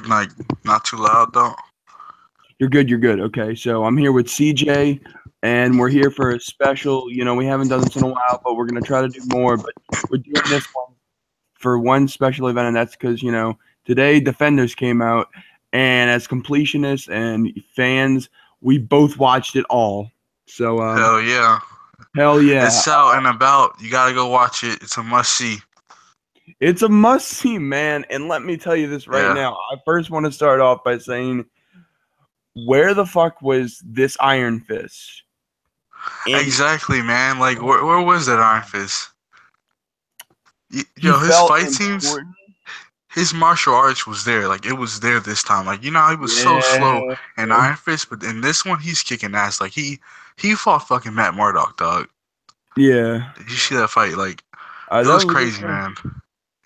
like not too loud though. You're good. You're good. Okay, so I'm here with CJ, and we're here for a special. We haven't done this in a while, but we're gonna try to do more. But we're doing this one for one special event, and that's because today Defenders came out, and as completionists and fans, we both watched it all. So Hell yeah. hell yeah, It's out and about. You gotta go watch it. It's a must see. it's a must see, man. And let me tell you this right Yeah. now. I first want to start off by saying, where the fuck was this Iron Fist? And Exactly, man. Like where was that Iron Fist? he Yo, his felt fight scenes, important. his martial arts was there. Like it was there this time. Like you know, he was so slow Yeah. in Iron Fist, but in this one, he's kicking ass. Like he fought fucking Matt Murdock, dog. Yeah. Did you see that fight? Like it That was was a good crazy, fight. man.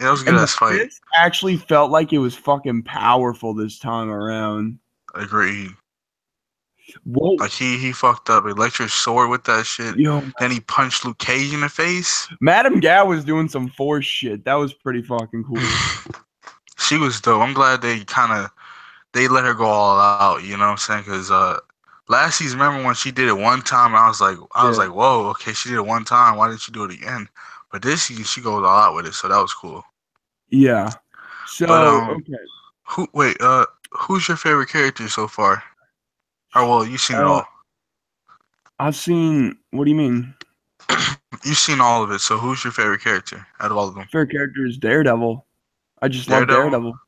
Yeah, that was a good And the ass fight. fist actually felt like it was fucking powerful this time around. Agreed. Whoa. Like he fucked up Electric Sword with that shit. Yo, Then he punched Luke Cage in the face. Madame Gao was doing some force shit. That was pretty fucking cool. She was dope. I'm glad they let her go all out. You know what I'm saying? Because last season, remember when she did it one time? I was like, Yeah. whoa, okay, she did it one time. Why didn't she do it again? But this season, she goes all out with it, so that was cool. Yeah. But So, okay. who's your favorite character so far? Or well, you've seen it Uh, all. I've seen, what do you mean? You've seen all of it. So who's your favorite character out of all of them? Favorite character is Daredevil. I just love Daredevil. Daredevil.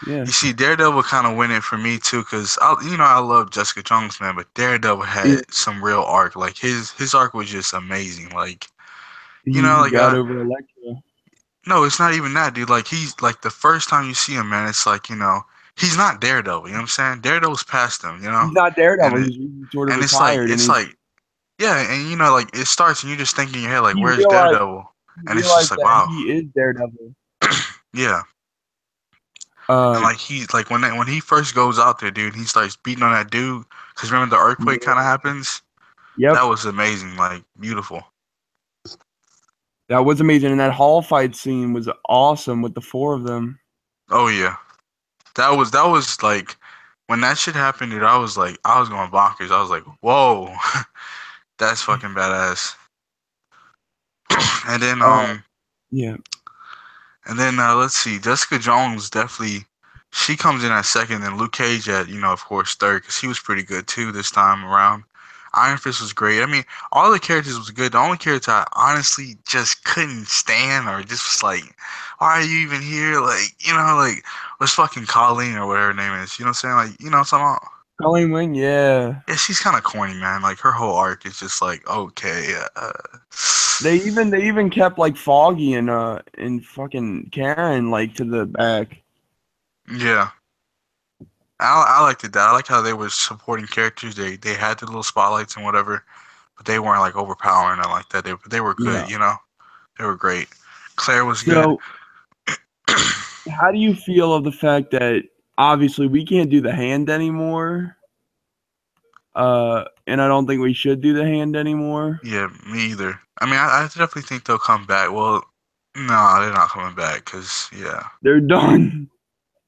Yeah. You see, Daredevil kind of win it for me too, cause I love Jessica Jones, man, but Daredevil He, had some real arc. Like his arc was just amazing. Like he like got over Elektra. no, it's not even that, dude. Like he's like the first time you see him, man, it's like he's not Daredevil. You know what I'm saying? Daredevil's past him, He's not and Daredevil. it He's sort of and it's like retired, and it's he's like yeah, and like it starts and you just think in your head like, he where's realized Daredevil? he And it's just realized like, that wow, he is Daredevil. yeah. And Um, like he like when he first goes out there, dude, he starts beating on that dude. Cause remember the earthquake kind of happens. That yep, was amazing, like beautiful. that was amazing, and that hall fight scene was awesome with the four of them. Oh yeah, that was like when that shit happened, dude. I was going bonkers. I was like, whoa, that's fucking badass. and then Uh, um yeah, and then let's see, Jessica Jones definitely. She comes in at second, and Luke Cage at of course third, because he was pretty good too this time around. Iron Fist was great. I mean, all the characters was good. The only character I honestly just couldn't stand, or just was like, why are you even here? Like, was fucking Colleen or whatever her name is. You know what I'm saying? Like, you know what I'm talking about? Colleen Wing, yeah. Yeah, she's kind of corny, man. Like, her whole arc is just like, okay. They even kept like Foggy and fucking Karen like to the back. Yeah. I liked it that. I like how they were supporting characters. They had the little spotlights and whatever, but they weren't like overpowering and like that. They were good, Yeah. you know? They were great. Claire was good. So, how do you feel of the fact that obviously we can't do the hand anymore? And I don't think we should do the hand anymore. Yeah, me either. I mean, I definitely think they'll come back. Well, no, they're not coming back because, yeah. They're done.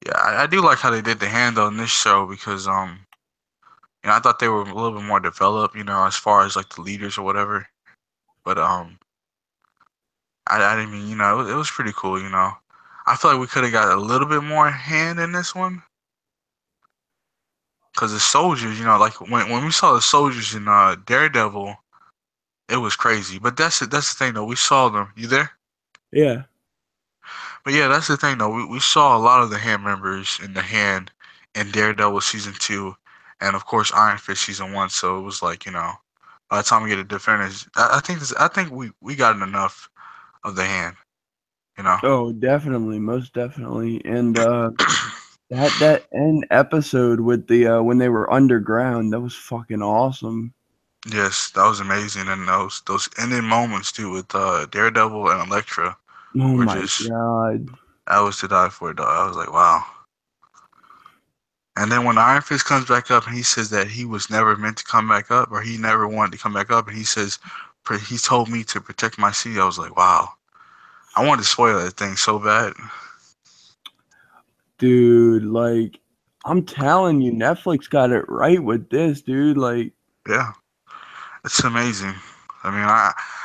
Yeah, I do like how they did the hand though in this show because, I thought they were a little bit more developed, as far as like the leaders or whatever. But, I didn't mean, it was pretty cool. I feel like we could have got a little bit more hand in this one. Because the soldiers, like when we saw the soldiers in Daredevil, it was crazy. But that's the thing though. We saw them. You there? Yeah. But yeah, that's the thing though. We saw a lot of the hand members in the hand in Daredevil season 2, and of course Iron Fist season 1. So it was like by the time we get to Defenders, I think we got enough of the hand. You know. Oh, definitely, most definitely. And that end episode with the when they were underground, that was fucking awesome. Yes, that was amazing, and those ending moments too with Daredevil and Elektra Oh were my just god. that was to die for. Dog. I was like, wow. And then when Iron Fist comes back up and he says that he was never meant to come back up, or he never wanted to come back up, and he says he told me to protect my city. I was like, wow. I wanted to spoil that thing so bad. Dude, like, I'm telling you, Netflix got it right with this, dude. Like, Yeah, it's amazing. I mean,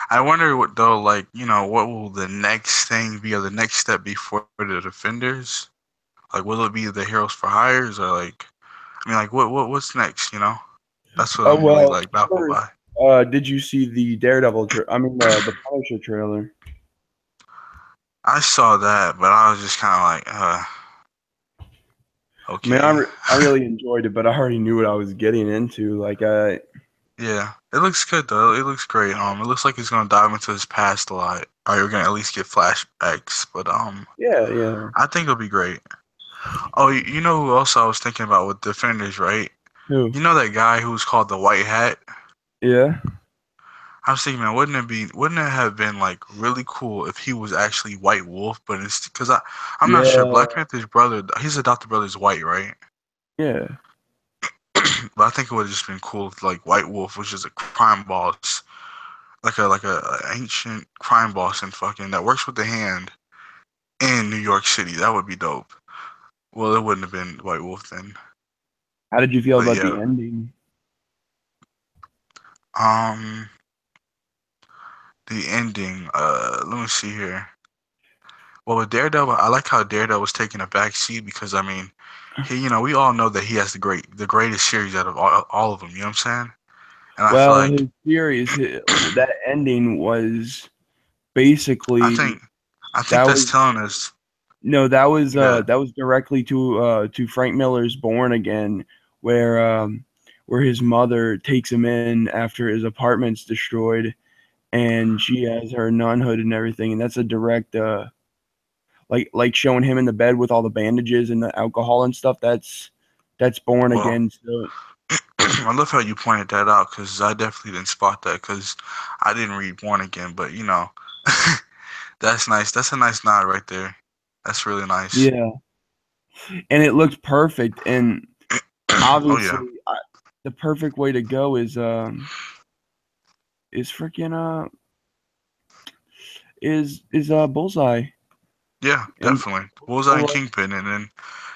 I wonder what though, like, what will the next thing be, or the next step be for the Defenders? Like, will it be the Heroes for Hires, or like, I mean, like, what's next? That's what oh I'm really well. like baffled by. Did you see the Daredevil? I mean, the Punisher trailer. I saw that, but I was just kind of like, I mean, okay. I really enjoyed it, but I already knew what I was getting into. Like, Yeah, it looks good though. It looks great. It looks like he's gonna dive into his past a lot. Or you're gonna at least get flashbacks. But yeah, yeah. I think it'll be great. Oh, you know who else I was thinking about with Defenders, right? Who? You know that guy who's called the White Hat? Yeah. I was thinking, man, wouldn't it have been like really cool if he was actually White Wolf? But it's because I'm not sure. Yeah. Black Panther's brother, his adopted brother's white, right? Yeah. But I think it would have just been cool if like White Wolf was just a crime boss, like a ancient crime boss and fucking that works with the hand in New York City. That would be dope. Well, it wouldn't have been White Wolf then. How did you feel But about the yeah. ending? Um, the ending. Let me see here. Well, with Daredevil, I like how Daredevil was taking a back seat because I mean, we all know that he has the greatest series out of all of them. You know what I'm saying? And I feel Well, like his series, that ending was I basically think I think that that's was telling us no, that. that was directly to Frank Miller's Born Again, where his mother takes him in after his apartment's destroyed, and she has her nunhood and everything, and that's a direct like showing him in the bed with all the bandages and the alcohol and stuff. That's Born Well, Again. So I love how you pointed that out because I definitely didn't spot that because I didn't read Born Again, but that's nice. That's a nice nod right there. That's really nice. yeah, and it looks perfect. And Oh yeah, obviously, the perfect way to go is freaking Bullseye yeah, and definitely. Bullseye and Kingpin, and then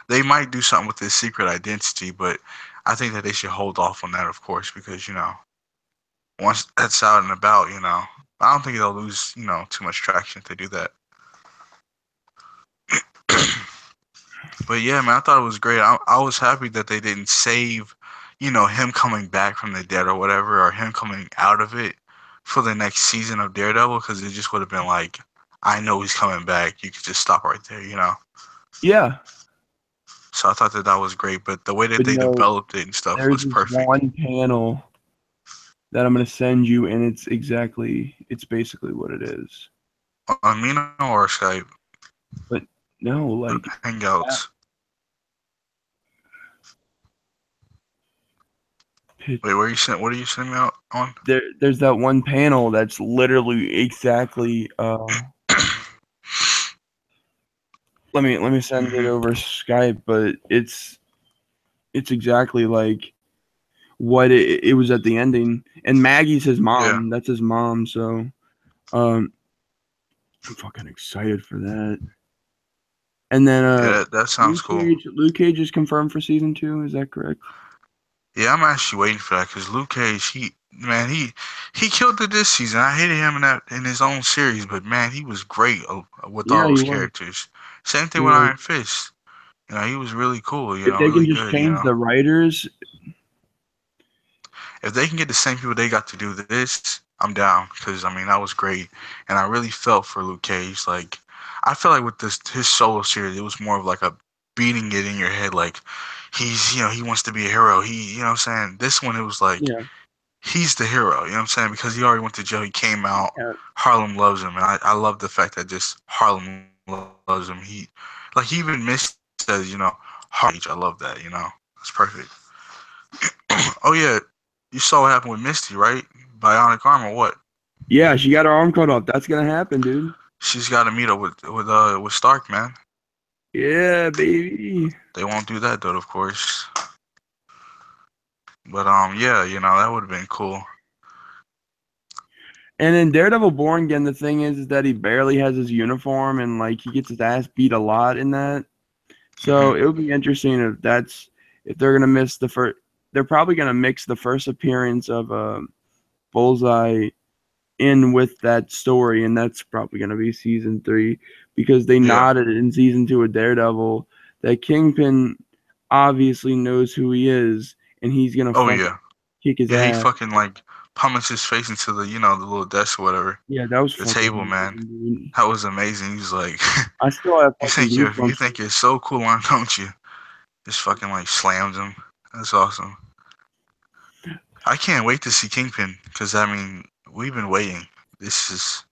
they might do something with his secret identity, but I think that they should hold off on that, of course, because once that's out and about, I don't think they'll lose too much traction if they do that. But yeah, man, I thought it was great. I was happy that they didn't save, him coming back from the dead or whatever, or him coming out of it for the next season of Daredevil, because it just would have been like, I know he's coming back. You could just stop right there. yeah. So I thought that was great, but the way that But they developed it and stuff there's was this perfect. one panel that I'm gonna send you, and it's basically what it is. On Mino or Skype, But no, like that Hangouts. pitch. Wait, where you sent? What are you sending me out on? There's that one panel that's literally exactly. Let me send it Hmm. over Skype, but it's exactly like what it was at the ending. And Maggie's his Yeah, mom. That's his mom. So um, I'm fucking excited for that. And then yeah, that sounds cool. Luke Cage is confirmed for season 2. Is that correct? Yeah, I'm actually waiting for that because Luke Cage, man, he killed it this season. I hated him in his own series, but man, he was great with Yeah, all he those was. characters. Same thing He with was. Iron Fist. He was really cool. If they can Really just good. change the writers, If they can get the same people they got to do this, I'm down because I mean that was great, and I really felt for Luke Cage. Like I feel like with his solo series, it was more of like a beating it in your head, like he wants to be a hero. What I'm saying. This one it was like yeah, he's the hero. You know what I'm saying? Because he already went to jail. He came out. yeah, Harlem loves him, and I love the fact that just Harlem loves him. He even missed says Harlem. I love that. It's perfect. Oh yeah, you saw what happened with Misty, right? Bionic arm or what? yeah, she got her arm cut off. That's gonna happen, dude. She's got to meet up with Stark, man. Yeah, baby. They won't do that though, of course. But yeah, that would have been cool. And in Daredevil Born Again, the thing is that he barely has his uniform, and like he gets his ass beat a lot in that. So it would be interesting if they're gonna miss the first. They're probably gonna mix the first appearance of Bullseye in with that story, and that's probably gonna be season 3 because they Yeah. nodded in season 2 with Daredevil that Kingpin obviously knows who he is, and he's gonna Oh fucking yeah. kick his Yeah, he ass. fucking like pummels his face into the the little desk or whatever, Yeah, that was the fucking table, man. amazing, dude. That was amazing. He's like, I still have you fucking think you goosebumps. think you're so cool, don't you? Just fucking like slams him. That's awesome. I can't wait to see Kingpin because I mean we've been waiting. This is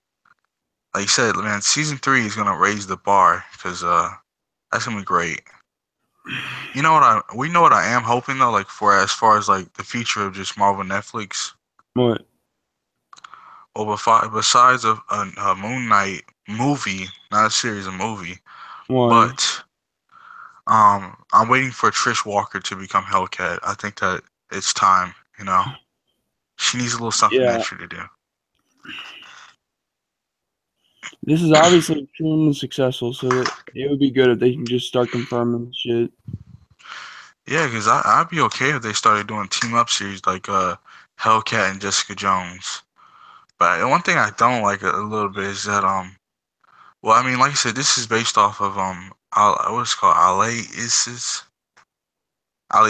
like you said, man. Season 3 is gonna raise the bar because that's gonna be great. You know what we know what I am hoping though, like for as far as like the future of just Marvel Netflix. What? Well, besides a Moon Knight movie, not a series, a movie, Why? but I'm waiting for Trish Walker to become Hellcat. I think that it's time. She needs a little something Yeah, extra to do. this is obviously extremely successful, so that it would be good if they can just start confirming shit. Yeah, because I'd be okay if they started doing team up series like Hellcat and Jessica Jones. But the one thing I don't like a little bit is that well, I mean, like I said, this is based off of what's it called, Alias.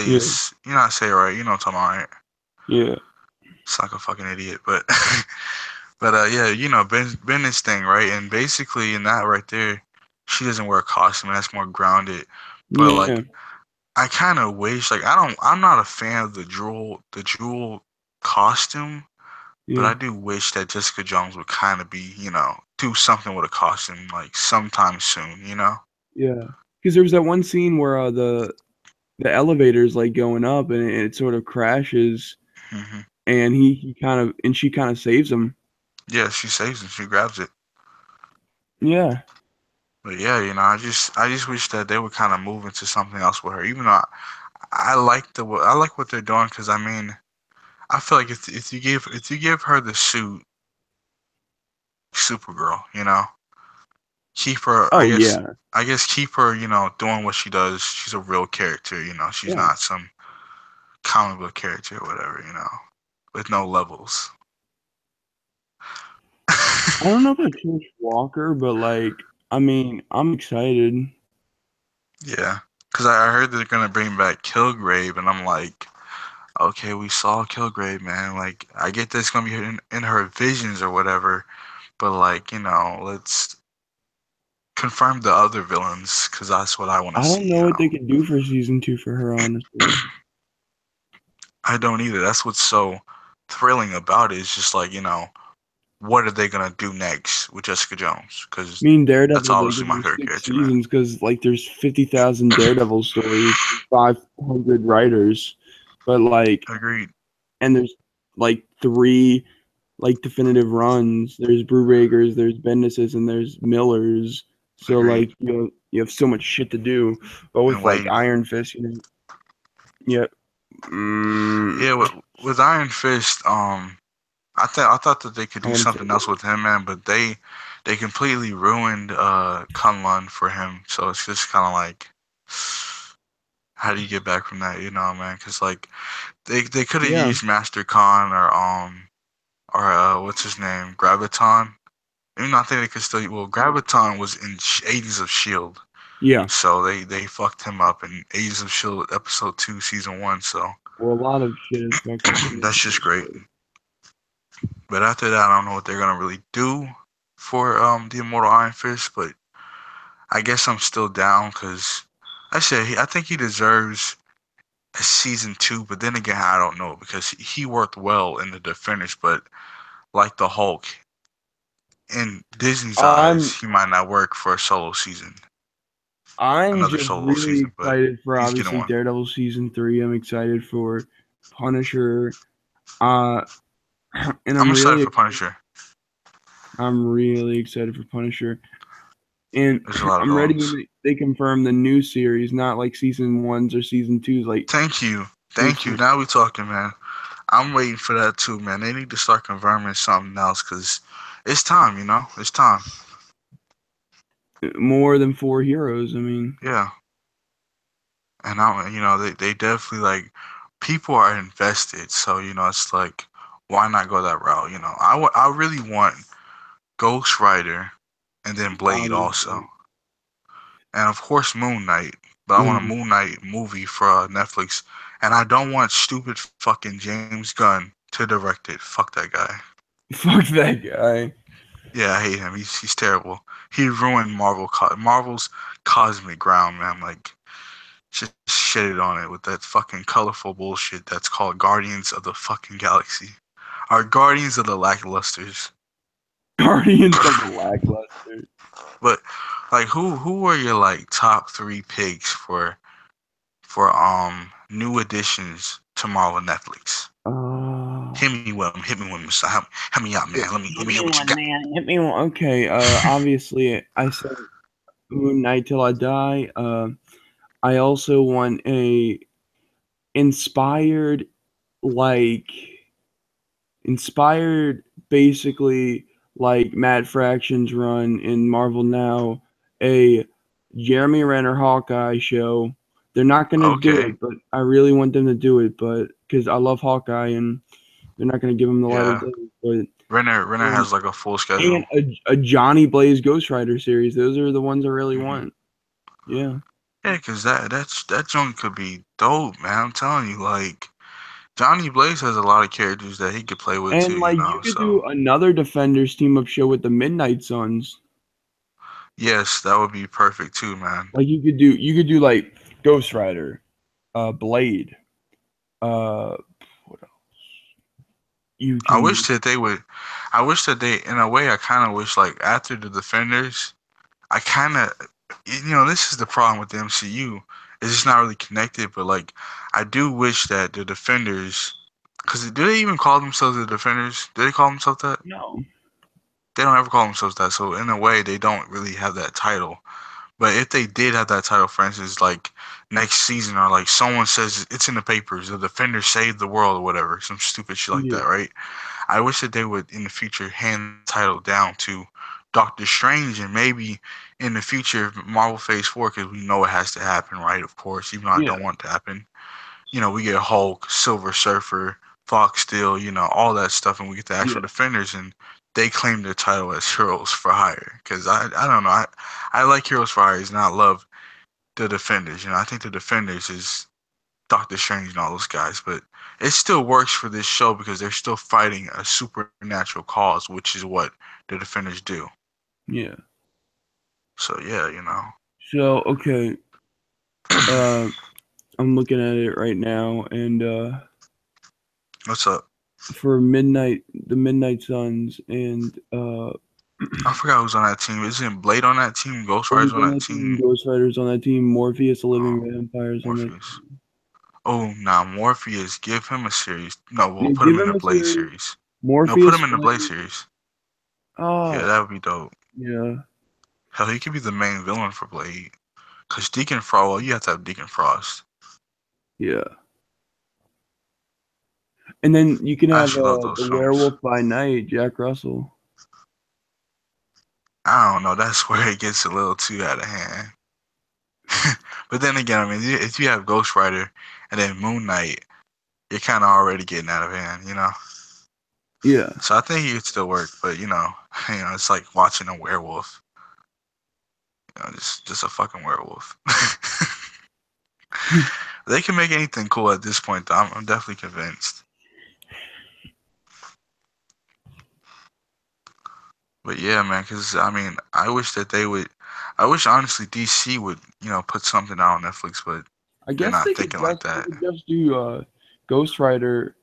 Yeah, Alias, you know how to say it right. You know what I'm talking about, right? yeah, It's like a fucking idiot, but yeah, Bennett's thing, right? And basically in that right there, she doesn't wear a costume, and that's more grounded. But yeah, like, I kind of wish, like, I'm not a fan of the jewel costume, but yeah, I do wish that Jessica Jones would kind of be, do something with a costume, like sometime soon. yeah. Because there was that one scene where the elevator's like going up and it sort of crashes, hmm and he kind of and she kind of saves him. Yeah, she saves it, she grabs it. Yeah, But yeah, I just wish that they would kind of move into something else with her. Even though I like what they're doing, because I mean, I feel like if you give her the suit, Supergirl, keep her. I oh guess yeah, I guess keep her, doing what she does. She's a real character, She's yeah. not some comic book character or whatever, with no levels. I don't know about Trish Walker, but like, I mean, I'm excited. Yeah, because I heard they're gonna bring back Kilgrave, and I'm like, okay, we saw Kilgrave, man. Like, I get this gonna be in her visions or whatever, but like, let's confirm the other villains because that's what I want to I don't see. know what they could do for season 2 for her, honestly. I don't either. That's what's so thrilling about it. It's just like, what are they gonna do next with Jessica Jones? I Because mean, that's Daredevil's like obviously gonna my be favorite 6 character, man. seasons because like there's 50,000 Daredevil stories, 500 writers, but like, Agreed. and there's like 3 like definitive runs. There's Brewbakers, there's Bendis's, and there's Miller's. So Agreed. like you have so much shit to do. But And with like Wade. Iron Fist, yeah, mm, Yeah, with Iron Fist, I thought that they could I do wouldn't say something else that. with him, man, but they completely ruined Kunlun for him. So it's just kind of like, how do you get back from that, man? Because like they could have Yeah, used Master Khan or what's his name, Graviton. Even though I think they could still. Well, Graviton was in Agents of Shield, yeah. so they fucked him up in Agents of Shield episode 2, season 1. So Well, a lot of shit is fucked up in that's just this. great. But after that, I don't know what they're gonna really do for the Immortal Iron Fist. But I guess I'm still down because I think he deserves a season 2. But then again, I don't know because he worked well in the Defenders, but like the Hulk, in Disney's eyes, I'm he might not work for a solo season, I'm another just solo really season. But excited for he's getting obviously one. Daredevil season 3. I'm excited for Punisher. Uh, and I'm excited for Punisher. I'm really excited for Punisher. And There's a lot of I'm ready villains. when they confirm the new series, not like season 1s or season 2s. Like, Thank you, next thank you. season. Now we talking, man. I'm waiting for that too, man. They need to start confirming something else because it's time. It's time. More than 4 heroes. I mean, Yeah. And they definitely like people are invested. So it's like why not go that route? I really want Ghost Rider and then Blade also, Obviously. and of course Moon Knight. But I want a Mhm. Moon Knight movie for Netflix, and I don't want stupid fucking James Gunn to direct it. Fuck that guy. Fuck that guy. Yeah, I hate him. He's terrible. He ruined Marvel's cosmic ground, man. Like just shitted on it with that fucking colorful bullshit that's called Guardians of the fucking Galaxy. Or Guardians of the Lacklusters. Guardians of the Lackluster. But like who are your like top three picks for new additions to Marvel Netflix? Uh, Hit me with me, so help me out, man. Let me Hit hear me what you one, got. man. Hit me one. Okay. Obviously, I said Moon Knight till I die. I also want a inspired, like inspired, basically like Matt Fraction's run in Marvel Now, a Jeremy Renner Hawkeye show. They're not gonna do Okay. it, but I really want them to do it. But because I love Hawkeye, and they're not gonna give him the light of Yeah. day. But Renner and has like a full schedule. and a Johnny Blaze Ghost Rider series. Those are the ones I really Hmm. want. Yeah. Yeah, cause that joint could be dope, man. I'm telling you, like Johnny Blaze has a lot of characters that he could play with And too, like you could So do another Defenders team up show with the Midnight Suns. yes, that would be perfect too, man. Like you could do like Ghost Rider, Blade. What else? You I wish can that they would. I wish that they, in a way, I kind of wish like after the Defenders, I kind of, this is the problem with the MCU. It's just not really connected, but like I do wish that the Defenders, because do they even call themselves the Defenders? Do they call themselves that? no. They don't ever call themselves that. So in a way, they don't really have that title. But if they did have that title, for instance, like next season, or like someone says it's in the papers, the Defenders saved the world or whatever, some stupid shit like Yeah. that, right? I wish that they would in the future hand the title down to Doctor Strange, and maybe in the future Marvel Phase 4, because we know it has to happen, right? Of course, even though I Yeah. don't want it to happen. We get Hulk, Silver Surfer, Fox Steel, all that stuff, and we get the actual Yeah. Defenders, and they claim their title as Heroes for Hire. Because I don't know, I like Heroes for Hire, and I love the Defenders. I think the Defenders is Doctor Strange and all those guys, but it still works for this show because they're still fighting a supernatural cause, which is what the Defenders do. Yeah. So yeah, So okay. Uh, I'm looking at it right now, and what's up? for the Midnight Suns, and I forgot who's on that team. Isn't Blade on that team? Ghost Rider's Blade's on on that that team, team. Ghost Rider's on that team, Morpheus, the Uh, Living Vampires on that Morpheus. team. Oh, now Morpheus. Give him a series. No, we'll Yeah, put him give in him the a Blade series. series. No, put Morpheus him in the Blade Flame. series. Yeah, Oh, that would be dope. yeah, Hell, he could be the main villain for Blade. Cause Deacon Frost. Well, you have to have Deacon Frost. yeah. And then you can I have actually love the those films. Werewolf by Night, Jack Russell. I don't know. That's where it gets a little too out of hand. But then again, I mean, if you have Ghost Rider and then Moon Knight, you're kind of already getting out of hand. Yeah. So I think it could still work, but it's like watching a werewolf. Just a fucking werewolf. They can make anything cool at this point, though. I'm definitely convinced. But yeah, man, because I mean, I wish that they would. I wish honestly DC would, put something out on Netflix, but I they're guess not thinking like they that. could just do Ghost Rider,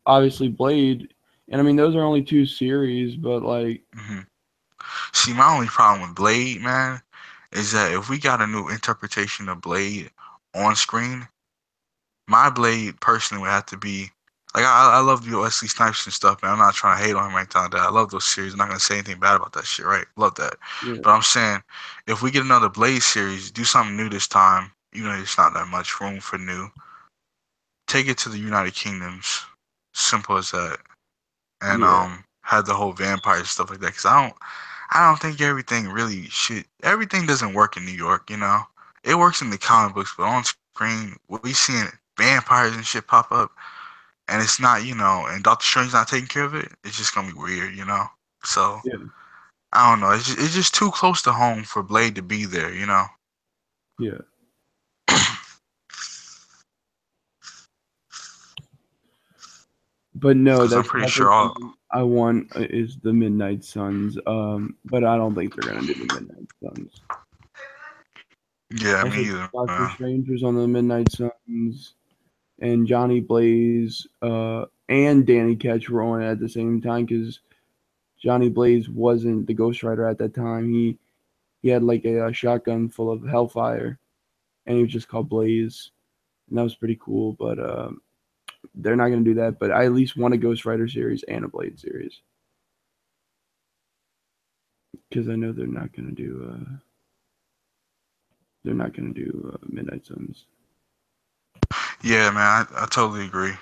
obviously Blade, and I mean those are only two series, but like Hmm. See, my only problem with Blade, man, is that if we got a new interpretation of Blade on screen, my Blade personally would have to be like I love the Wesley Snipes and stuff, man. I'm not trying to hate on him or anything like that. I love those series. I'm not gonna say anything bad about that shit, right? Love that. yeah, But I'm saying if we get another Blade series, do something new this time. There's not that much room for new. Take it to the United Kingdoms. Simple as that. And yeah, have the whole vampire stuff like that. Cause I don't think everything really should. Everything doesn't work in New York. It works in the comic books, but on screen, we seeing vampires and shit pop up, and it's not, and Doctor Strange's not taking care of it. It's just gonna be weird, So Yeah. I don't know. It's just too close to home for Blade to be there, Yeah. But no, Because I'm that's pretty sure definitely all. something I want is the Midnight Suns. But I don't think they're gonna do the Midnight Suns. Yeah, Also, me either. Doctor Strange was on the Midnight Suns, and Johnny Blaze, and Danny Ketch were on it at the same time because Johnny Blaze wasn't the Ghost Rider at that time. He had like a shotgun full of hellfire, and he was just called Blaze, and that was pretty cool. But they're not gonna do that. But I at least want a Ghost Rider series and a Blade series because I know they're not gonna do. They're not gonna do Midnight Suns. Yeah, man, I totally agree.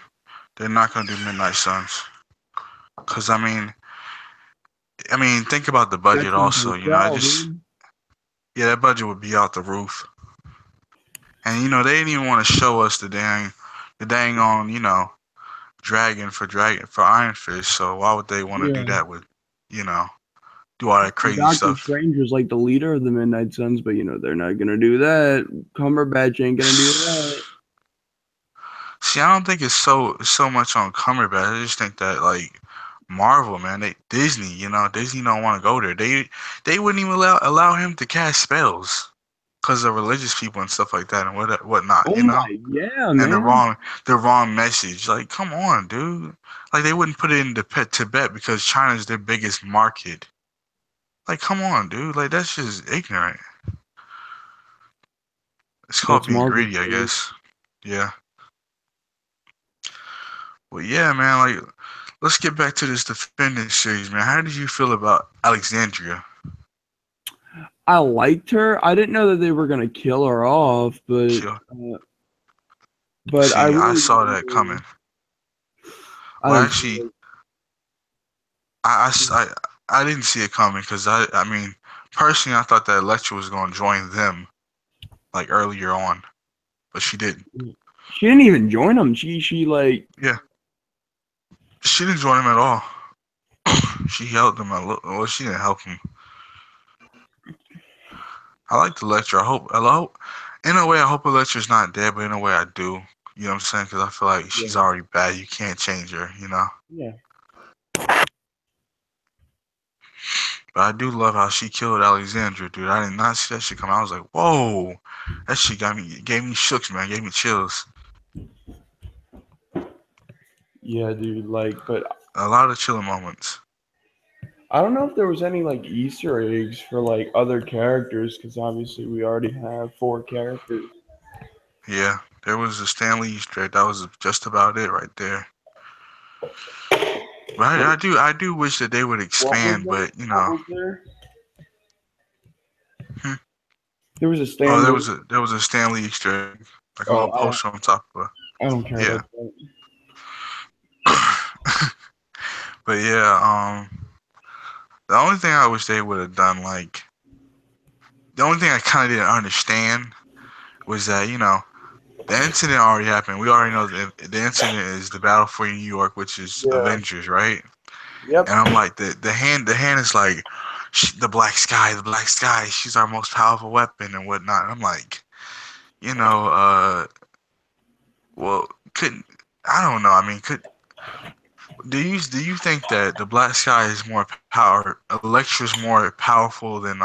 They're not gonna do Midnight Suns. Cause I mean, think about the That budget seems also. like hell, Just dude. yeah, that budget would be out the roof. And they didn't even want to show us the dang on dragon for Iron Fist. So why would they want to do Yeah. that with you know do all that crazy Doctor stuff? Strange was like the leader of the Midnight Suns, but they're not gonna do that. Cumberbatch ain't gonna do that. See, I don't think it's so much on Cumberbatch. I just think that like Marvel, man, Disney don't want to go there. They wouldn't even allow him to cast spells because of religious people and stuff like that and whatnot, Oh my, yeah, and the man. wrong message. Like, come on, dude. Like they wouldn't put it in Tibet because China's their biggest market. Like, come on, dude. Like that's just ignorant. It's called That's being Marvel greedy, I for you. guess. Yeah. Well, yeah, man. Like, let's get back to this Defendant series, man. How did you feel about Alexandria? I liked her. I didn't know that they were gonna kill her off, but She, I see, I really saw did that enjoy. coming. I Well, enjoyed actually, it. I didn't see it coming because I mean, personally, I thought that Electra was going to join them like earlier on, but she didn't. She didn't even join them. She like Yeah, she didn't join him at all. She helped him a little. Well, she didn't help him. I like Electra. In a way, I hope Electra's not dead, but in a way, I do. You know what I'm saying? Because I feel like she's yeah already bad. You can't change her. yeah. But I do love how she killed Alexandra, dude. I did not see that shit come out. I was like, whoa. That shit gave me shooks, man. Gave me chills. Yeah, dude. Like, but A lot of chilling moments. I don't know if there was any like Easter eggs for like other characters because obviously we already have 4 characters. Yeah, there was a Stanley Easter egg. That was just about it right there. But I do wish that they would What was expand, there? but What was there? hmm. There was a Oh, stand. there was a Stanley Easter egg, like a Oh, little poster on top of it. I don't care Yeah. about that. But yeah, the only thing I wish they would have done, like, the only thing I kind of didn't understand was that the incident already happened. We already know the incident is the battle for New York, which is Yeah. Avengers, right? Yep. And I'm like, the hand is like, the black sky. She's our most powerful weapon and whatnot. And I'm like, you know, well, couldn't I don't know. I mean, do you think that the black sky is more power? Elektra's more powerful than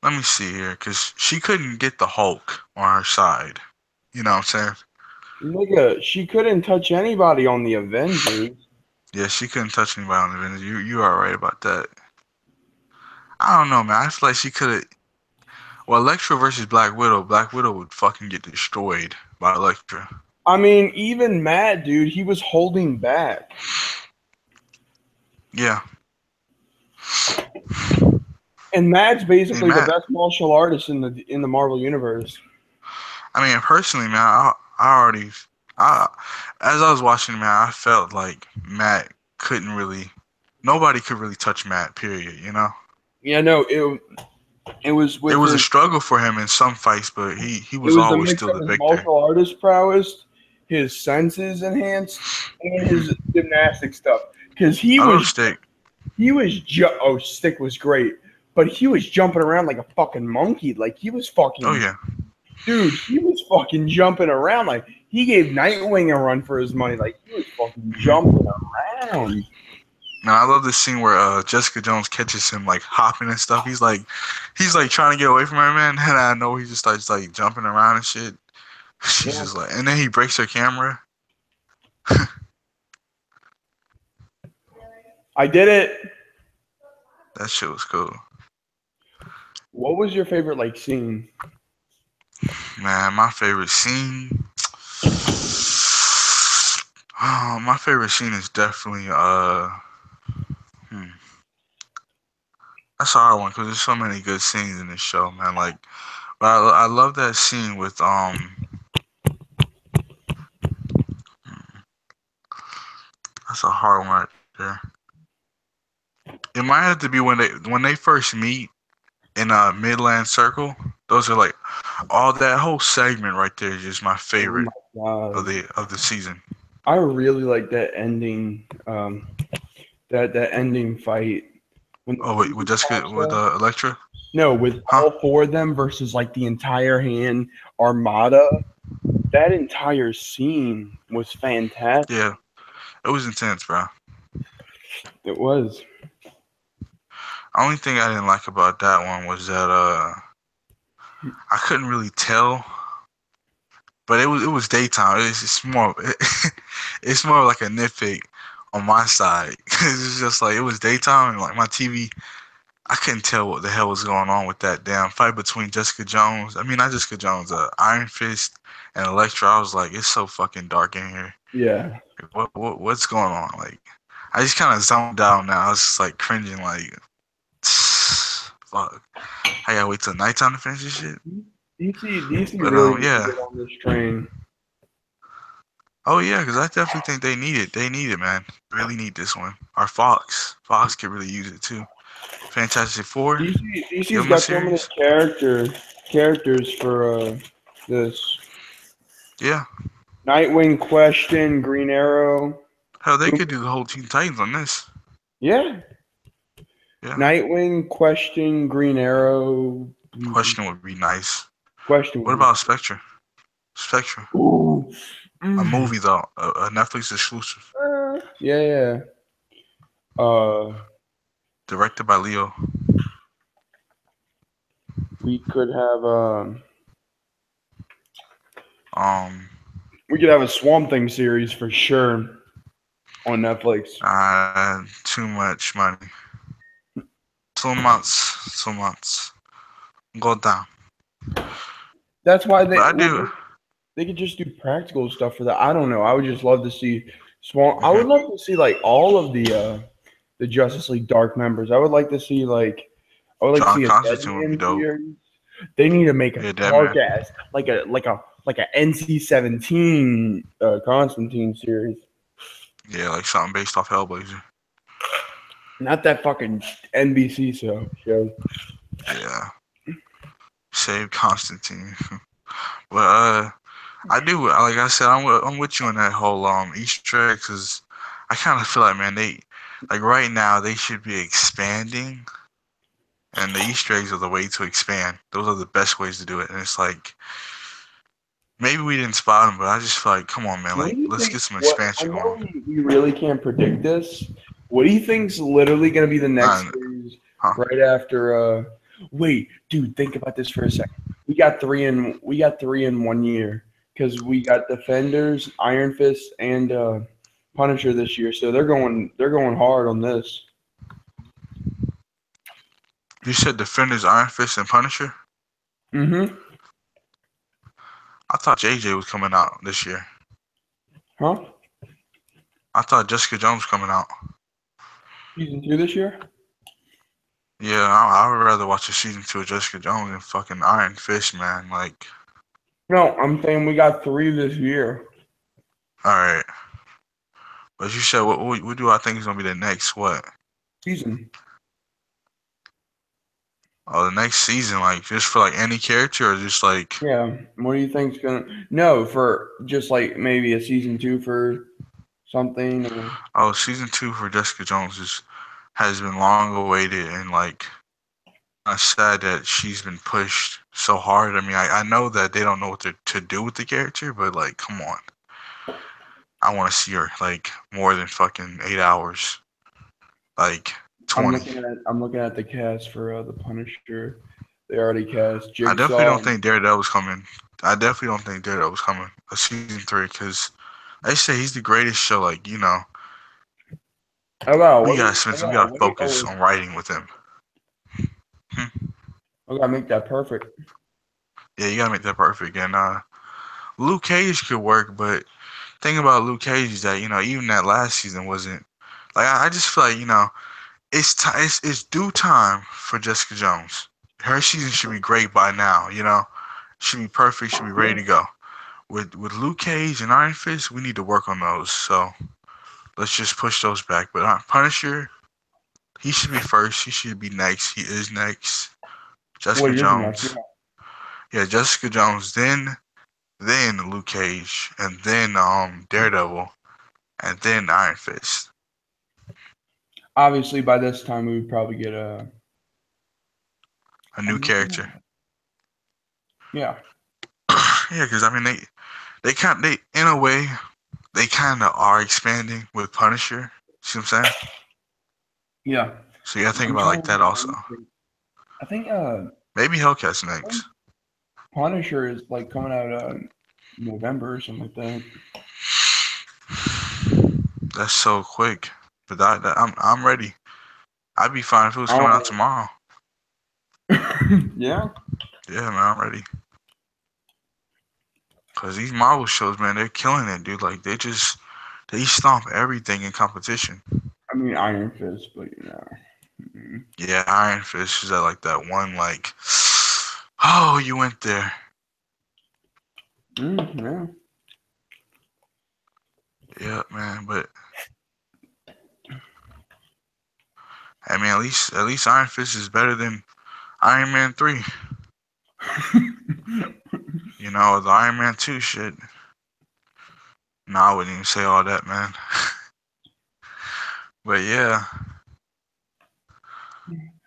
Let me see here, cause she couldn't get the Hulk on her side. You know what I'm saying? Nigga, she couldn't touch anybody on the Avengers. Yeah, she couldn't touch anybody on the Avengers. You are right about that. I don't know, man. I feel like she could have. Well, Elektra versus Black Widow. Black Widow would fucking get destroyed by Elektra. I mean, even Matt, dude, he was holding back. Yeah. And Matt's Hey, basically the Matt. best martial artist in the Marvel universe. I mean, personally, man, I as I was watching, man, I felt like Matt couldn't really. Nobody could really touch Matt. Period. Yeah, no, It was It with was a his. struggle for him in some fights, but he It was was the always mix still of the his victor. martial artist prowess, his senses enhanced, and his gymnastic stuff. Because I love Stick. oh, Stick was great, but he was jumping around like a fucking monkey. Like he was Oh fucking yeah, dude. He was fucking jumping around. Like he gave Nightwing a run for his money. Like he was fucking jumping around. now I love this scene where Jessica Jones catches him like hopping and stuff. He's like trying to get away from her, man, and I know he just starts like jumping around and shit. She's Yeah. just like, and then he breaks her camera. I did it. That shit was cool. What was your favorite like scene? Man, my favorite scene. Oh, my favorite scene is definitely that's a hard one because there's so many good scenes in this show, man. Like, but I love that scene with that's a hard one right there. It might have to be when they first meet in Midland Circle. Those are like all that whole segment right there is just my Oh favorite my god. of the season. I really like that ending, that ending fight when the Oh wait, with Fusion Jessica pops with up. Elektra, No, with huh? all four of them versus like the entire hand armada. That entire scene was fantastic. Yeah, it was intense, bro. It was. Only thing I didn't like about that one was that I couldn't really tell, but it was daytime. It's more it's more like a nitpick on my side because it's just like it was daytime and like my TV. I couldn't tell what the hell was going on with that damn fight between Jessica Jones. I mean, not Jessica Jones, Iron Fist and Elektra. I was like, it's so fucking dark in here. Yeah. What's going on? Like, I just kind of zoned out now. I was just like cringing, like, fuck. I gotta wait till nighttime to finish this shit. DC But really needs to yeah. get on this train. Oh yeah, because I definitely think they need it. They need it, man. Really need this one. Our Fox could really use it too. Fantastic Four, give DC's them a got so many series. characters for this. Yeah. Nightwing, Question, Green Arrow. Hell, they could do the whole Teen Titans on this. Yeah. Yeah. Nightwing, Question, Green Arrow. Question would be nice. Question. What about Spectre? Spectre. Ooh. A movie though, a Netflix exclusive. Yeah. Directed by Leo. We could have Um, we could have a Swamp Thing series for sure on Netflix. too much money. 2 months. 2 months. Go down. That's why But I do. they could just do practical stuff for that. I don't know. I would just love to see Swamp. I would love to see like all of the Justice League Dark members. I would like to see like I would like to John see a Constantine would be Deadman dope. series. They need to make a Yeah, Deadman. dark ass like a NC-17 Constantine series. Yeah, like something based off Hellblazer. Not that fucking NBC show. Yeah. Save Constantine. But I do like I said I'm with you on that whole Easter egg because I kind of feel like man they like right now they should be expanding and the Easter eggs are the way to expand. Those are the best ways to do it. And it's like maybe we didn't spot them, but I just feel like come on man, What like do you let's think? get some What I expansion know going. we really can't predict this. What do you think's literally going to be the next series Huh? right after? Wait, dude, think about this for a second. We got three in 1 year because we got Defenders, Iron Fist, and Punisher this year. So they're going hard on this. You said Defenders, Iron Fist, and Punisher? Mm-hmm. I thought JJ was coming out this year. Huh? I thought Jessica Jones was coming out. Season 2 this year? Yeah, I would rather watch a season 2 of Jessica Jones than fucking Iron Fist, man. Like, No, I'm saying we got 3 this year. all right. But you said, what do I think is gonna be the next what? Season. Oh, the next season, like just for like any character, or just like Yeah. What do you think's gonna? No, for just like maybe a season 2 for something. Or oh, season 2 for Jessica Jones has been long awaited, and like I'm sad that she's been pushed so hard. I mean, I know that they don't know what to do with the character, but like, come on, I want to see her like more than fucking 8 hours, like 20. I'm looking at the cast for the Punisher. They already cast I definitely Jigsaw. don't think Daredevil's coming. I definitely don't think Daredevil's coming a season 3 because they say he's the greatest show. Like, Oh wow, we what? gotta spend I some, we gotta gotta wait. focus on writing with him. I gotta make that perfect. Yeah, you gotta make that perfect. And Luke Cage could work, but thing about Luke Cage is that even that last season wasn't like I just feel like it's due time for Jessica Jones. Her season should be great by now. Should be perfect. Should be ready to go. With Luke Cage and Iron Fist, we need to work on those. So let's just push those back. But Punisher, he should be first. He should be next. He is next. Well, Jessica you're next. Jones. Yeah, Jessica Jones. Then Luke Cage, and then Daredevil, and then Iron Fist. Obviously, by this time we would probably get A new character. Yeah. Yeah, because I mean they in a way they kind of are expanding with Punisher. See what I'm saying? Yeah. So you gotta think I'm about trying like to that also. I think Maybe Hellcat's next. Punisher is like coming out November or something like that. That's so quick. But I'm ready. I'd be fine if it was coming out tomorrow. Yeah. Yeah, man, I'm ready. Cause these Marvel shows, man, they're killing it, dude. Like they stomp everything in competition. I mean Iron Fist, but Yeah, Iron Fist is at like that one like, oh, you went there. Yeah. Yeah, man, but I mean, at least Iron Fist is better than Iron Man 3. The Iron Man 2 shit. No, I wouldn't even say all that, man. But yeah,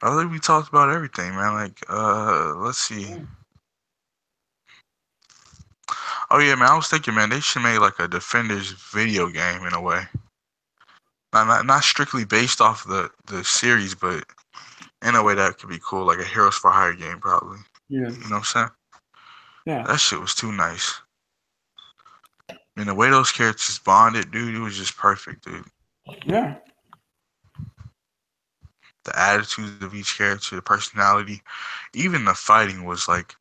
I think we talked about everything, man. Like, let's see. Oh yeah, man, I was thinking, man, they should make like a Defenders video game in a way. Not strictly based off the series, but in a way that could be cool, like a Heroes for Hire game, probably. Yeah. You know what I'm saying? Yeah. That shit was too nice. I mean, the way those characters bonded, dude, it was just perfect, dude. Yeah. The attitudes of each character, the personality, even the fighting was like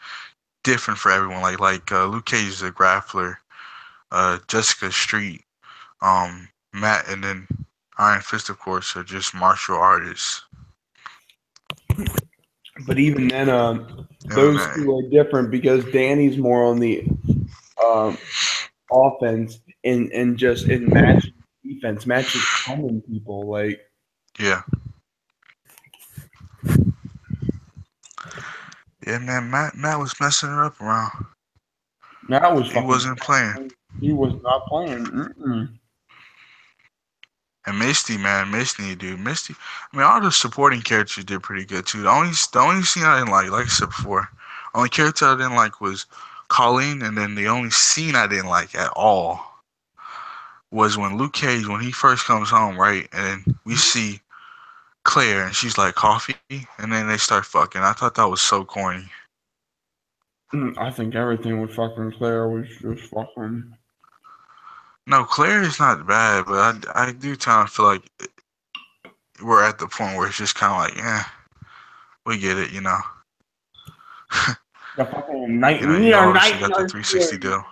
different for everyone. Like Luke Cage is a grappler, Jessica Street, Matt, and then Iron Fist, of course, are just martial artists. But even then, those two are different because Danny's more on the offense and just in matching defense, matches common people like. Yeah. Yeah, man. Matt was messing her up around. Matt was. He wasn't playing. He was not playing. Mm-mm. And Misty, man, Misty, dude, Misty. I mean, all the supporting characters did pretty good too. The only scene I didn't like I said before, only character I didn't like was Colleen, and then the only scene I didn't like at all was when Luke Cage, when he first comes home, right, and then we see Claire, and she's like coffee, and then they start fucking. I thought that was so corny. I think everything with fucking Claire was just fucking. No, Claire is not bad, but I do kind of feel like we're at the point where it's just kind of like, yeah, we get it, The fucking night. You obviously got the 360 deal.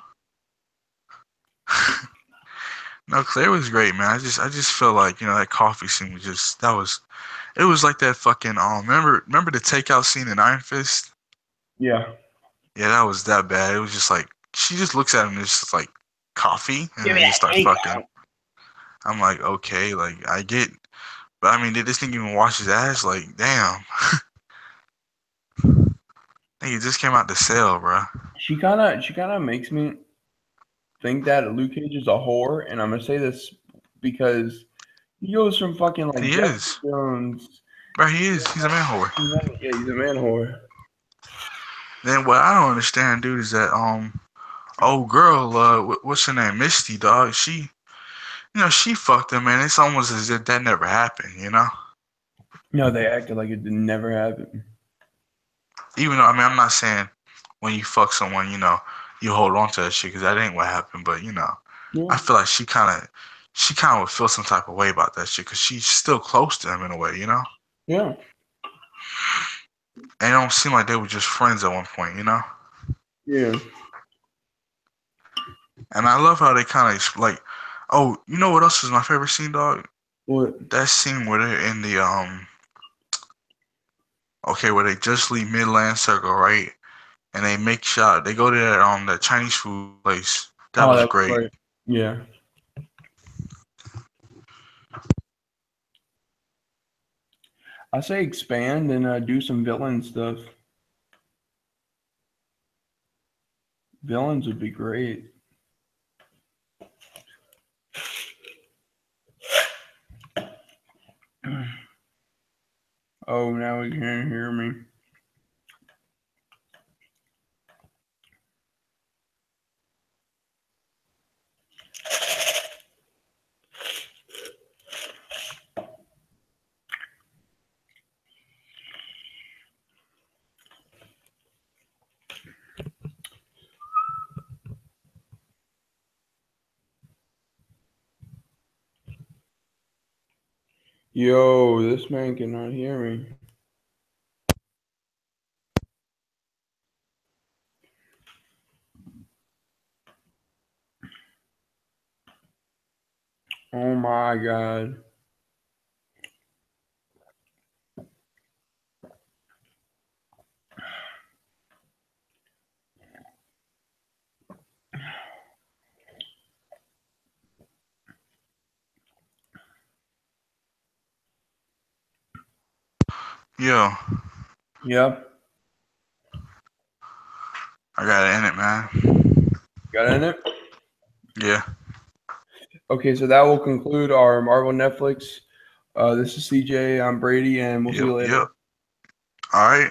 No, Claire was great, man. I just felt like that coffee scene was just it was like that fucking remember the takeout scene in Iron Fist? Yeah. Yeah, that was that bad. It was just like she just looks at him and it's just like coffee, and then he starts fucking. I'm like, okay, like I get, but I mean, did this thing even wash his ass? Like, damn. He just came out the cell, bro. She kind of makes me think that Luke Cage is a whore, and I'm gonna say this because he goes from fucking like He Jessica is. Jones. Bro, he is. He's a man whore. Yeah, he's a man whore. Then what I don't understand, dude, is that old girl, what's her name, Misty, dog. She fucked him, man. It's almost as if that never happened, you know. No, they acted like it never happened. Even though, I mean, I'm not saying when you fuck someone, you hold on to that shit because that ain't what happened. But Yeah. I feel like she kind of would feel some type of way about that shit because she's still close to him in a way, you know. Yeah. And it don't seem like they were just friends at one point, you know. Yeah. And I love how they kind of like, oh, you know what else is my favorite scene, dog? What? That scene where they're in the okay, where they just leave Midland Circle, right? And they make shot. They go to that Chinese food place. That was That's great. great. Yeah. I say expand and do some villain stuff. Villains would be great. Oh, now he can't hear me. Yo, this man cannot hear me. Oh my god. Yo, Yep. I got it in it, man. Got in it? Yeah. Okay, so that will conclude our Marvel Netflix. This is CJ. I'm Brady, and we'll see you Yep. later. Yep. All right.